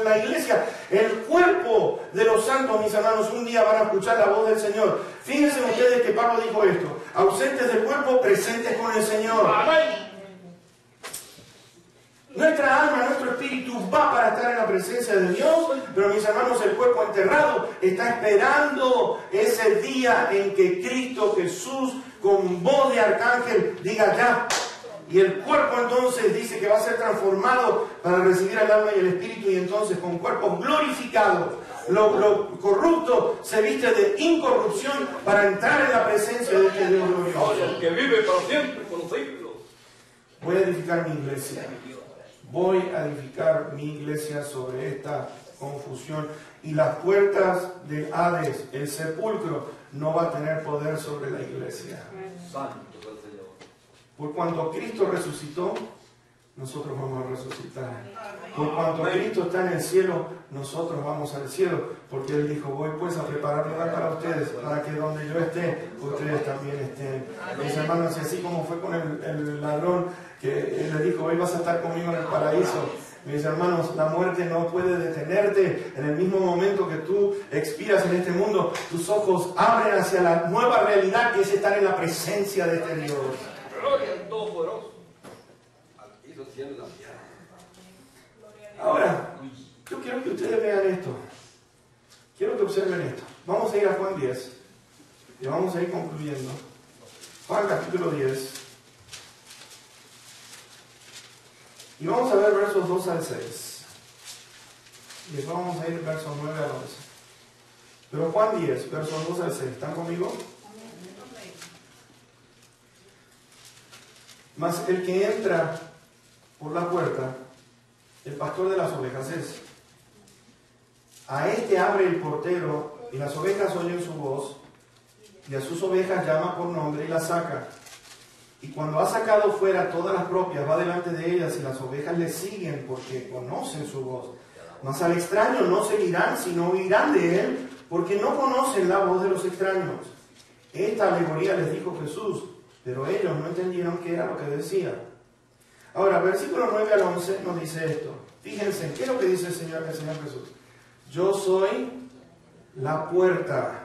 la iglesia. El cuerpo de los santos, mis hermanos, un día van a escuchar la voz del Señor. Fíjense ustedes que Pablo dijo esto: ausentes del cuerpo, presentes con el Señor. Nuestra alma, nuestro espíritu va para estar en la presencia de Dios, pero mis hermanos, el cuerpo enterrado está esperando ese día en que Cristo Jesús, con voz de arcángel, diga ya. Y el cuerpo entonces dice que va a ser transformado para recibir el alma y el espíritu, y entonces con cuerpos glorificados, lo corrupto se viste de incorrupción para entrar en la presencia de este Dios glorioso. El que vive para siempre con los siglos. Voy a edificar mi iglesia. Voy a edificar mi iglesia sobre esta confusión, y las puertas del Hades, el sepulcro, no va a tener poder sobre la iglesia. Santo es el Señor. Por cuanto Cristo resucitó, nosotros vamos a resucitar. Por cuanto Cristo está en el cielo, nosotros vamos al cielo, porque Él dijo: voy pues a preparar lugar para ustedes, para que donde yo esté, ustedes también estén. Mis hermanos, y así como fue con el ladrón, que Él le dijo: hoy vas a estar conmigo en el paraíso. Mis hermanos, la muerte no puede detenerte. En el mismo momento que tú expiras en este mundo, tus ojos abren hacia la nueva realidad que es estar en la presencia de este Dios. Gloria al Todopoderoso. Hizo cielo y la tierra. Ahora, yo quiero que ustedes vean esto. Quiero que observen esto. Vamos a ir a Juan 10 y vamos a ir concluyendo. Juan capítulo 10. Y vamos a ver versos 2 al 6. Y después vamos a ir versos 9 al 11. Pero Juan 10, versos 2 al 6. ¿Están conmigo? Mas el que entra por la puerta, el pastor de las ovejas es. A este abre el portero, y las ovejas oyen su voz, y a sus ovejas llama por nombre y las saca. Y cuando ha sacado fuera todas las propias, va delante de ellas, y las ovejas le siguen porque conocen su voz. Mas al extraño no seguirán, sino oirán de él, porque no conocen la voz de los extraños. Esta alegoría les dijo Jesús, pero ellos no entendieron qué era lo que decía. Ahora, versículo 9 al 11 nos dice esto. Fíjense, ¿qué es lo que dice el Señor Jesús? Yo soy la puerta.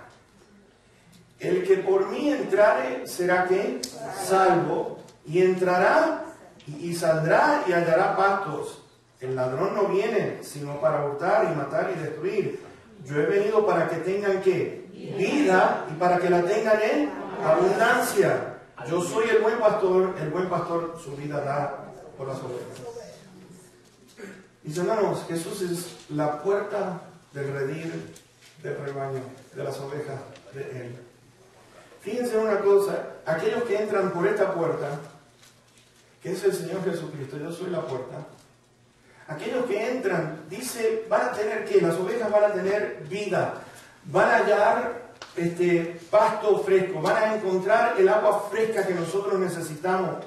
El que por mí entrare será ¿qué? Salvo, y entrará y saldrá y hallará pastos. El ladrón no viene sino para hurtar y matar y destruir. Yo he venido para que tengan ¿qué? Vida, y para que la tengan en abundancia. Yo soy el buen pastor su vida da por las ovejas. Mis hermanos, Jesús es la puerta del redil del rebaño, de las ovejas de Él. Fíjense en una cosa, aquellos que entran por esta puerta, que es el Señor Jesucristo, yo soy la puerta. Aquellos que entran, dice, van a tener ¿qué? Las ovejas van a tener vida, van a hallar pasto fresco, van a encontrar el agua fresca que nosotros necesitamos.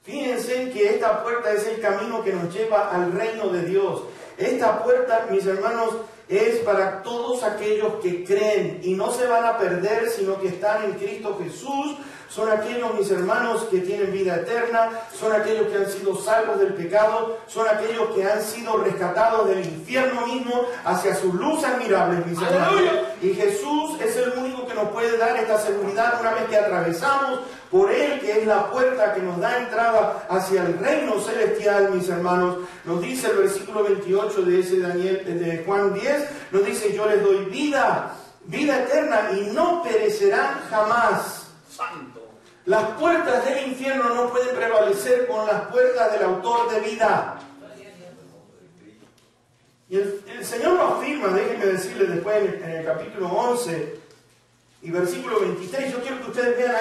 Fíjense que esta puerta es el camino que nos lleva al reino de Dios. Esta puerta, mis hermanos, es para todos aquellos que creen y no se van a perder, sino que están en Cristo Jesús. Son aquellos, mis hermanos, que tienen vida eterna, son aquellos que han sido salvos del pecado, son aquellos que han sido rescatados del infierno mismo hacia su luz admirable, mis hermanos. Y Jesús es el único que nos puede dar esta seguridad una vez que atravesamos por Él, que es la puerta que nos da entrada hacia el reino celestial, mis hermanos. Nos dice el versículo 28 de Juan 10, nos dice, yo les doy vida eterna y no perecerán jamás. Santo. Las puertas del infierno no pueden prevalecer con las puertas del autor de vida. Y el Señor lo afirma, déjenme decirles después en el capítulo 11 y versículo 23. Yo quiero que ustedes vean,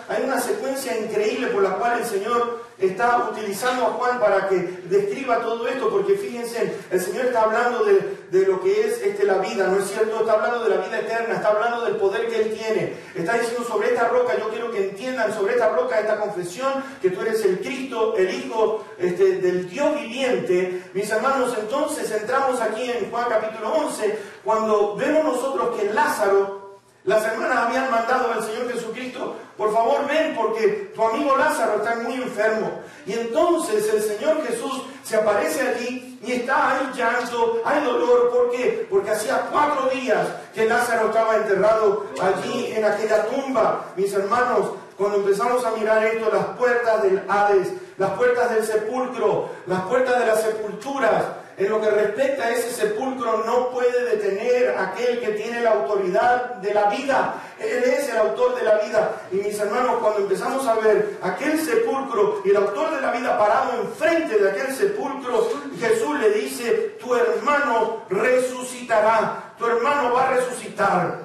hay una secuencia increíble por la cual el Señor está utilizando a Juan para que describa todo esto, porque fíjense, el Señor está hablando de lo que es la vida, ¿no es cierto? Está hablando de la vida eterna, está hablando del poder que Él tiene. Está diciendo sobre esta roca, yo quiero que entiendan sobre esta roca, esta confesión, que tú eres el Cristo, el Hijo del Dios viviente. Mis hermanos, entonces entramos aquí en Juan capítulo 11, cuando vemos nosotros que Lázaro, las hermanas habían mandado al Señor Jesucristo, por favor ven porque tu amigo Lázaro está muy enfermo. Y entonces el Señor Jesús se aparece allí y hay llanto, hay dolor. ¿Por qué? Porque hacía 4 días que Lázaro estaba enterrado allí en aquella tumba. Mis hermanos, cuando empezamos a mirar esto, las puertas del Hades, las puertas del sepulcro, las puertas de las sepulturas, en lo que respecta a ese sepulcro, no puede detener aquel que tiene la autoridad de la vida. Él es el autor de la vida. Y mis hermanos, cuando empezamos a ver aquel sepulcro y el autor de la vida parado enfrente de aquel sepulcro, Jesús le dice, tu hermano resucitará, tu hermano va a resucitar.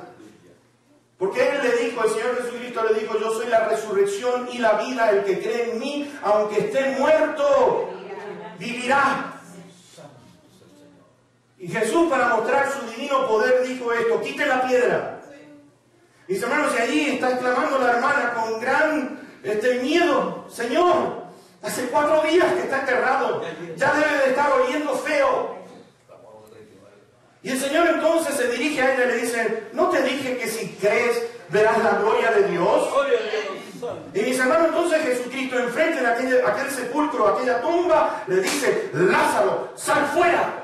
Porque Él le dijo, el Señor Jesucristo le dijo, yo soy la resurrección y la vida, el que cree en mí, aunque esté muerto, vivirá. Y Jesús, para mostrar su divino poder, dijo esto, quiten la piedra. Mis hermanos, y allí está exclamando la hermana con gran miedo, Señor, hace 4 días que está enterrado, ya debe de estar oliendo feo. Y el Señor entonces se dirige a ella y le dice, ¿no te dije que si crees verás la gloria de Dios? Y mis hermanos, entonces Jesucristo enfrente de aquel sepulcro, aquella tumba, le dice, Lázaro, sal fuera.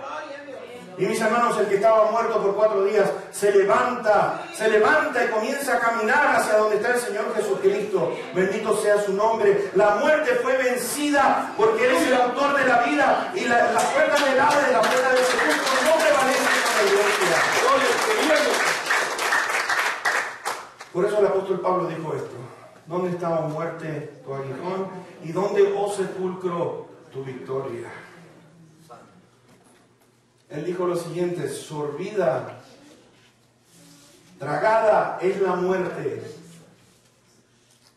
Y mis hermanos, el que estaba muerto por 4 días se levanta y comienza a caminar hacia donde está el Señor Jesucristo. Bendito sea su nombre. La muerte fue vencida porque Él es el autor de la vida y las puertas del Hades, la puerta del sepulcro no prevalecen con la iglesia. Por eso el apóstol Pablo dijo esto. ¿Dónde está, oh muerte, tu aguijón? ¿Y dónde, oh sepulcro, tu victoria? Él dijo lo siguiente, sorbida, tragada es la muerte.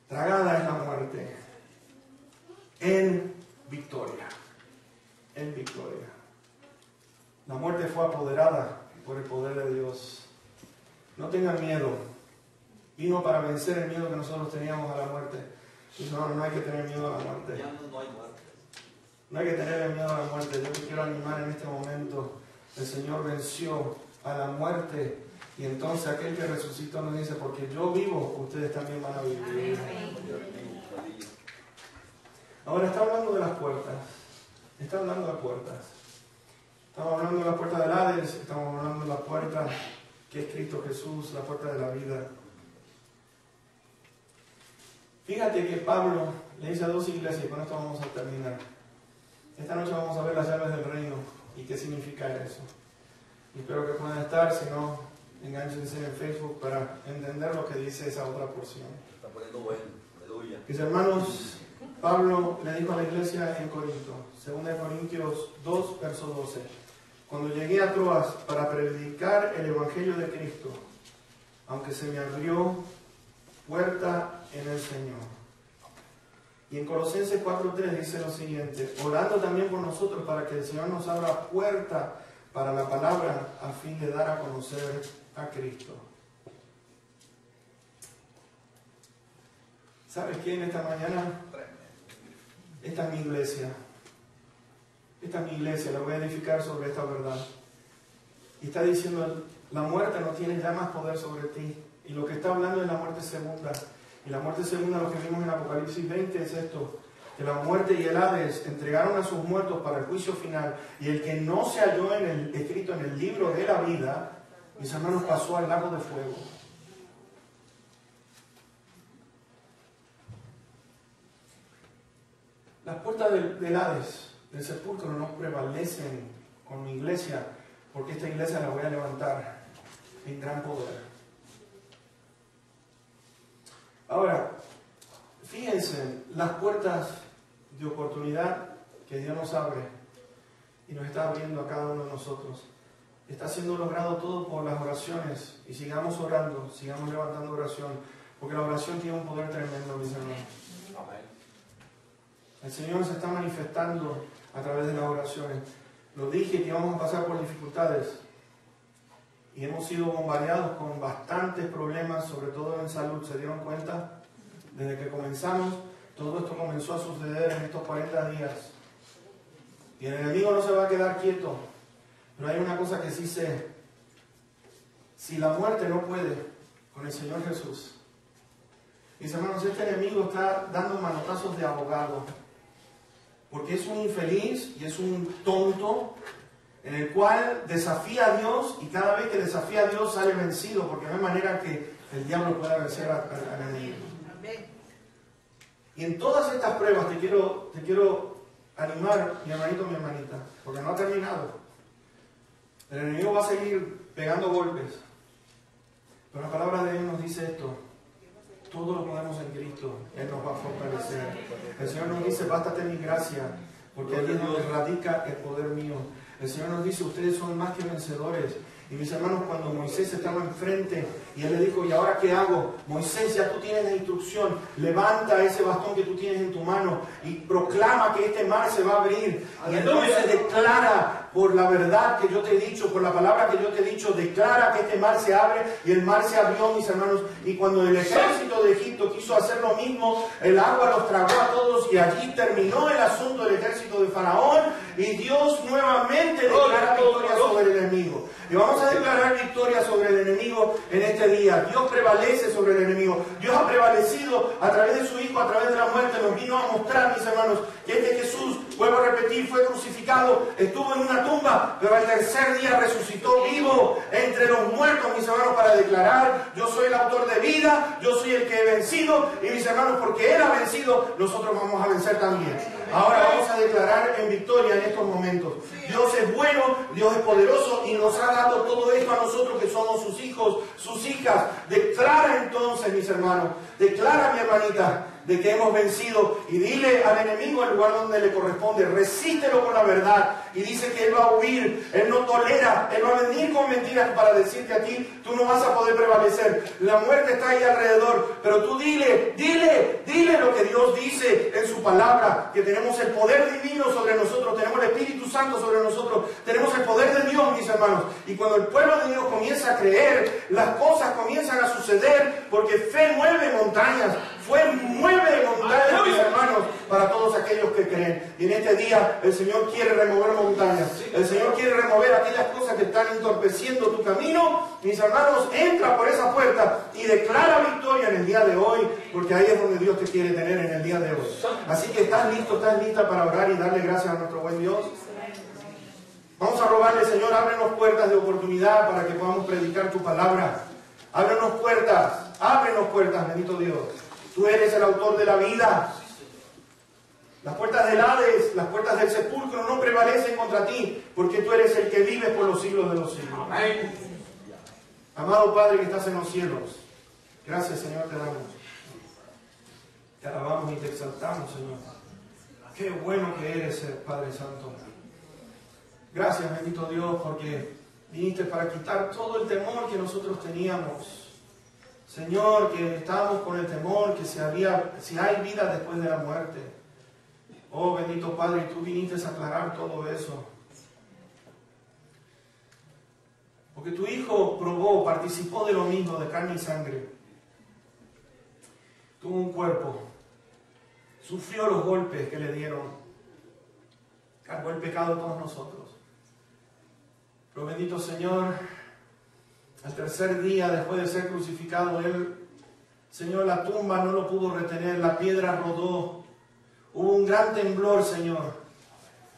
Tragada es la muerte. En victoria. En victoria. La muerte fue apoderada por el poder de Dios. No tengan miedo. Vino para vencer el miedo que nosotros teníamos a la muerte. No hay que tener miedo a la muerte. Ya no hay muerte. No hay que tener miedo a la muerte. Yo te quiero animar en este momento. El Señor venció a la muerte. Y entonces aquel que resucitó nos dice, porque yo vivo, ustedes también van a vivir. Ahora está hablando de las puertas. Está hablando de puertas. Estamos hablando de la puerta del Hades, estamos hablando de la puerta que es Cristo Jesús, la puerta de la vida. Fíjate que Pablo le dice a dos iglesias, y con esto vamos a terminar. Esta noche vamos a ver las llaves del reino y qué significa eso. Y espero que puedan estar, si no, enganchense en Facebook para entender lo que dice esa otra porción. Está poniendo bueno, aleluya. Mis hermanos, Pablo le dijo a la iglesia en Corinto, 2 Corintios 2, verso 12, cuando llegué a Troas para predicar el Evangelio de Cristo, aunque se me abrió puerta en el Señor. Y en Colosenses 4:3 dice lo siguiente, orando también por nosotros para que el Señor nos abra puerta para la palabra a fin de dar a conocer a Cristo. ¿Sabes qué? En esta mañana, esta es mi iglesia. Esta es mi iglesia, la voy a edificar sobre esta verdad. Y está diciendo, la muerte no tiene ya más poder sobre ti. Y lo que está hablando es la muerte segunda. Y la muerte segunda, lo que vimos en Apocalipsis 20, es esto, que la muerte y el Hades entregaron a sus muertos para el juicio final, y el que no se halló escrito en el libro de la vida, mis hermanos, pasó al lago de fuego. Las puertas del Hades, del sepulcro, no prevalecen con mi iglesia, porque esta iglesia la voy a levantar en gran poder. Ahora, fíjense, las puertas de oportunidad que Dios nos abre y nos está abriendo a cada uno de nosotros. Está siendo logrado todo por las oraciones, y sigamos orando, sigamos levantando oración, porque la oración tiene un poder tremendo, mis hermanos. El Señor se está manifestando a través de las oraciones. Lo dije que íbamos a pasar por dificultades y hemos sido bombardeados con bastantes problemas, sobre todo en salud. ¿Se dieron cuenta? Desde que comenzamos, todo esto comenzó a suceder en estos 40 días. Y el enemigo no se va a quedar quieto. Pero hay una cosa que sí sé. Si la muerte no puede con el Señor Jesús, mis hermanos, este enemigo está dando manotazos de abogado. Porque es un infeliz y es un tonto en el cual desafía a Dios, y cada vez que desafía a Dios sale vencido, porque no hay manera que el diablo pueda vencer al enemigo. Y en todas estas pruebas te quiero animar, mi hermanito, mi hermanita, porque no ha terminado. El enemigo va a seguir pegando golpes. Pero la palabra de Dios nos dice esto: todo lo podemos en Cristo, Él nos va a fortalecer. El Señor nos dice, bástate mi gracia, porque allí es donde radica el poder mío. El Señor nos dice, ustedes son más que vencedores. Y mis hermanos, cuando Moisés estaba enfrente y Él le dijo, ¿y ahora qué hago? Moisés, ya tú tienes la instrucción, levanta ese bastón que tú tienes en tu mano y proclama que este mar se va a abrir. Y entonces declara por la verdad que yo te he dicho, por la palabra que yo te he dicho, declara que este mar se abre, y el mar se abrió, mis hermanos. Y cuando el ejército de Egipto quiso hacer lo mismo, el agua los tragó a todos, y allí terminó el asunto del ejército de Faraón, y Dios nuevamente declara victoria sobre el enemigo. Y vamos a declarar victoria sobre el enemigo en este día. Dios prevalece sobre el enemigo. Dios ha prevalecido a través de su Hijo, a través de la muerte. Nos vino a mostrar, mis hermanos, que este Jesús, vuelvo a repetir, fue crucificado, estuvo en una tumba, pero al tercer día resucitó vivo entre los muertos, mis hermanos, para declarar, yo soy el autor de vida, yo soy el que he vencido, y mis hermanos, porque Él ha vencido, nosotros vamos a vencer también. Ahora vamos a declarar en victoria en estos momentos. Dios es bueno, Dios es poderoso, y nos ha dado todo esto a nosotros que somos sus hijos, sus hijas. Declara entonces, mis hermanos, declara, mi hermanita, de que hemos vencido, y dile al enemigo el lugar donde le corresponde, resístelo con la verdad, y dice que él va a huir, él no tolera, él va a venir con mentiras para decirte a ti, tú no vas a poder prevalecer, la muerte está ahí alrededor, pero tú dile lo que Dios dice en su palabra, que tenemos el poder divino sobre nosotros, tenemos el Espíritu Santo sobre nosotros, tenemos el poder de Dios, mis hermanos, y cuando el pueblo de Dios comienza a creer, las cosas comienzan a suceder, porque fe mueve montañas, mueve montañas, mis hermanos, para todos aquellos que creen. Y en este día el Señor quiere remover montañas, el Señor quiere remover aquellas cosas que están entorpeciendo tu camino. Mis hermanos, entra por esa puerta y declara victoria en el día de hoy, porque ahí es donde Dios te quiere tener en el día de hoy. Así que estás listo, estás lista para orar y darle gracias a nuestro buen Dios. Vamos a rogarle, Señor, ábrenos puertas de oportunidad para que podamos predicar tu palabra. Ábrenos puertas, bendito Dios. Tú eres el autor de la vida. Las puertas del Hades, las puertas del sepulcro no prevalecen contra ti, porque tú eres el que vive por los siglos de los siglos. Amén. Amado Padre que estás en los cielos, gracias, Señor, te damos. Te alabamos y te exaltamos, Señor. Qué bueno que eres, Padre Santo. Gracias, bendito Dios, porque viniste para quitar todo el temor que nosotros teníamos. Señor, que estábamos con el temor que si hay vida después de la muerte. Oh, bendito Padre, tú viniste a aclarar todo eso. Porque tu Hijo participó de lo mismo, de carne y sangre. Tuvo un cuerpo. Sufrió los golpes que le dieron. Cargó el pecado de todos nosotros. Pero bendito Señor, al tercer día después de ser crucificado, Él, Señor, la tumba no lo pudo retener, la piedra rodó. Hubo un gran temblor, Señor.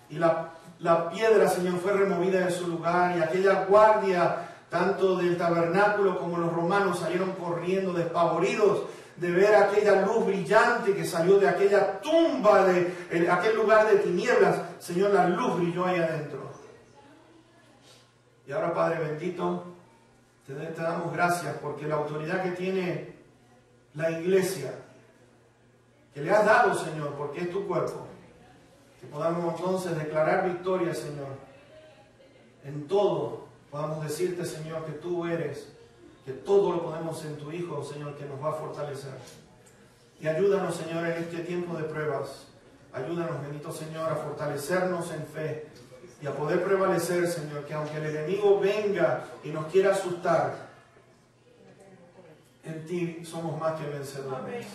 Y la piedra, Señor, fue removida de su lugar. Y aquella guardia, tanto del tabernáculo como los romanos, salieron corriendo despavoridos de ver aquella luz brillante que salió de aquella tumba, de aquel lugar de tinieblas. Señor, la luz brilló ahí adentro. Y ahora, Padre bendito, te damos gracias porque la autoridad que tiene la iglesia, que le has dado, Señor, porque es tu cuerpo, que podamos entonces declarar victoria, Señor. En todo podamos decirte, Señor, que tú eres, que todo lo podemos en tu Hijo, Señor, que nos va a fortalecer. Y ayúdanos, Señor, en este tiempo de pruebas. Ayúdanos, bendito Señor, a fortalecernos en fe y a poder prevalecer, Señor, que aunque el enemigo venga y nos quiera asustar, en ti somos más que vencedores.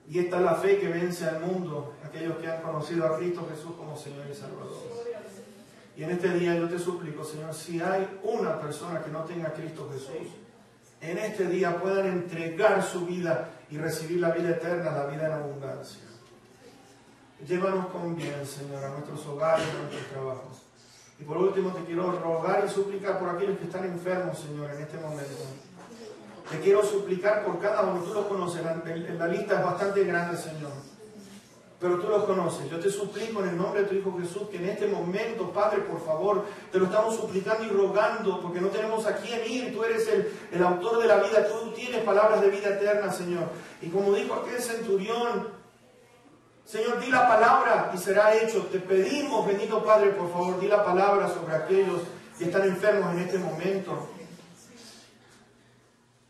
Y esta es la fe que vence al mundo, aquellos que han conocido a Cristo Jesús como Señor y Salvador. Y en este día yo te suplico, Señor, si hay una persona que no tenga a Cristo Jesús, en este día puedan entregar su vida y recibir la vida eterna, la vida en abundancia. Llévanos con bien, Señor, a nuestros hogares, a nuestros trabajos. Y por último te quiero rogar y suplicar por aquellos que están enfermos, Señor, en este momento. Te quiero suplicar por cada uno, tú los conoces, la lista es bastante grande, Señor. Pero tú los conoces. Yo te suplico en el nombre de tu Hijo Jesús que en este momento, Padre, por favor, te lo estamos suplicando y rogando porque no tenemos a quién ir. Tú eres el autor de la vida, tú tienes palabras de vida eterna, Señor. Y como dijo aquel centurión, Señor, di la palabra y será hecho. Te pedimos, bendito Padre, por favor, di la palabra sobre aquellos que están enfermos en este momento.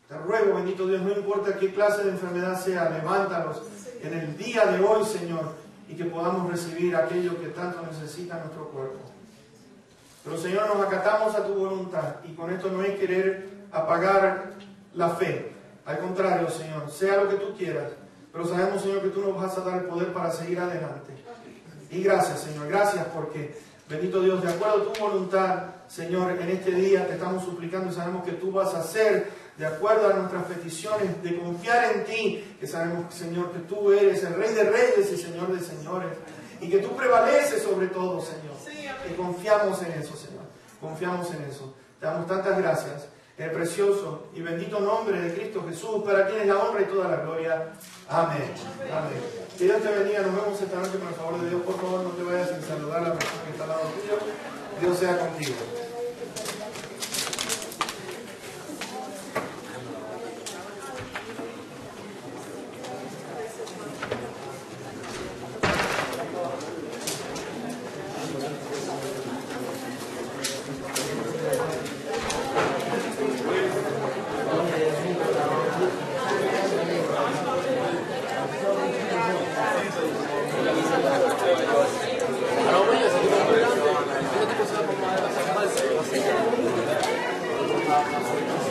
Te ruego, bendito Dios, no importa qué clase de enfermedad sea, levántalos en el día de hoy, Señor, y que podamos recibir aquello que tanto necesita nuestro cuerpo. Pero, Señor, nos acatamos a tu voluntad y con esto no es querer apagar la fe. Al contrario, Señor, sea lo que tú quieras, pero sabemos, Señor, que tú nos vas a dar el poder para seguir adelante. Y gracias, Señor, gracias porque, bendito Dios, de acuerdo a tu voluntad, Señor, en este día te estamos suplicando y sabemos que tú vas a hacer de acuerdo a nuestras peticiones, de confiar en ti, que sabemos, Señor, que tú eres el Rey de Reyes y Señor de Señores, y que tú prevaleces sobre todo, Señor. Y confiamos en eso, Señor. Confiamos en eso. Te damos tantas gracias. En el precioso y bendito nombre de Cristo Jesús, para quien es la honra y toda la gloria. Amén. Amén. Que Dios te bendiga. Nos vemos esta noche con el favor de Dios. Por favor, no te vayas sin saludar a la persona que está al lado tuyo. Dios sea contigo.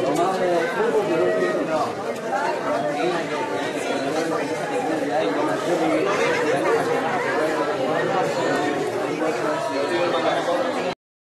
Lo más de fútbol, yo creo que no.